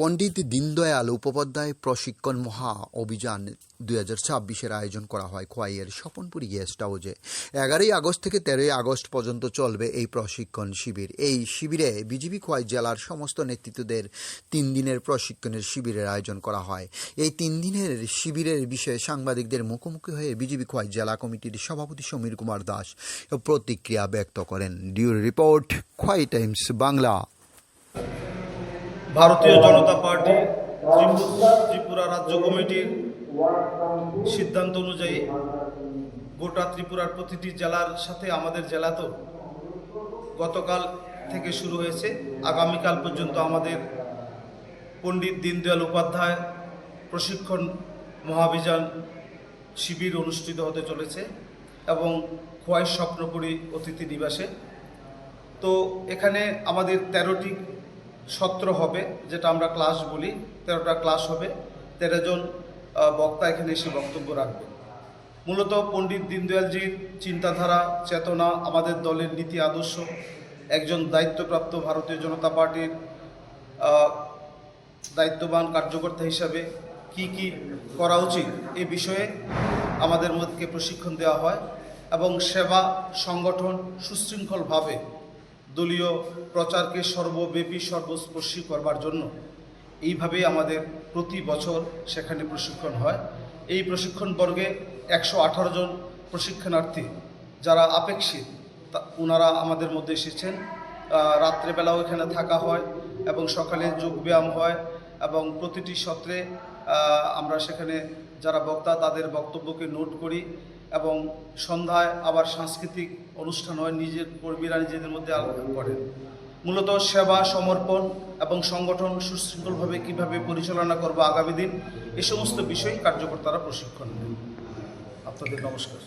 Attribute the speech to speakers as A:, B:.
A: পণ্ডিত দীনদয়াল উপাধ্যায় প্রশিক্ষণ মহা অভিযান 2026-এর আয়োজন করা হয় খোয়াইয়ের স্বপনপুরী গেস্ট হাউসে। 11ই আগস্ট থেকে 13ই আগস্ট পর্যন্ত চলবে এই প্রশিক্ষণ শিবির। এই শিবিরে বিজিবি খোয়াই জেলার সমস্ত নেতৃত্বদের 3 দিনের প্রশিক্ষণের শিবিরের আয়োজন করা হয়। এই 3 দিনের শিবিরের বিষয়ে সাংবাদিকদের মুখোমুখি হয়ে বিজিবি খোয়াই জেলা কমিটির সভাপতি সমীর কুমার দাস প্রতিক্রিয়া ব্যক্ত করেন। ডিউরি রিপোর্ট, খোয়াই টাইমস বাংলা।
B: ভারতীয় জনতা পার্টি ত্রিপুরা রাজ্য কমিটির সিদ্ধান্ত অনুযায়ী গোটা ত্রিপুরার প্রতিটি জেলার সাথে আমাদের জেলা তো গতকাল থেকে শুরু হয়েছে। আগামীকাল পর্যন্ত আমাদের পণ্ডিত দীনদয়াল উপাধ্যায় প্রশিক্ষণ মহাভিযান শিবির অনুষ্ঠিত হতে চলেছে এবং খোয়াই স্বপ্নপুরী অতিথি নিবাসে। তো এখানে আমাদের 13টি সত্র হবে, যেটা আমরা ক্লাস বলি। 13টা ক্লাস হবে, 13 জন বক্তা এখানে এসে বক্তব্য রাখবেন। মূলত পণ্ডিত দীনদয়ালজির চিন্তাধারা, চেতনা, আমাদের দলের নীতি আদর্শ, একজন দায়িত্বপ্রাপ্ত ভারতীয় জনতা পার্টির দায়িত্ববান কার্যকর্তা হিসাবে কি কি করা উচিত এ বিষয়ে আমাদের মধ্যে প্রশিক্ষণ দেওয়া হয় এবং সেবা সংগঠন সুশৃঙ্খলভাবে দলীয় প্রচারকে সর্বব্যাপী সর্বস্পর্শী করবার জন্য এইভাবেই আমাদের প্রতি বছর সেখানে প্রশিক্ষণ হয়। এই প্রশিক্ষণ বর্গে 118 জন প্রশিক্ষণার্থী যারা আপেক্ষিক ওনারা আমাদের মধ্যে এসেছেন। রাত্রেবেলাও এখানে থাকা হয় এবং সকালে যোগব্যায়াম হয় এবং প্রতিটি সত্রে আমরা সেখানে যারা বক্তা তাদের বক্তব্যকে নোট করি এবং সন্ধ্যায় আবার সাংস্কৃতিক অনুষ্ঠান হয়, নিজের কর্মীরা নিজেদের মধ্যে আলোচনা করেন। মূলত সেবা, সমর্পণ এবং সংগঠন সুশৃঙ্খলভাবে কীভাবে পরিচালনা করবো আগামী দিন, এ সমস্ত বিষয়ে কার্যকর্তারা প্রশিক্ষণ নেন। আপনাদের নমস্কার।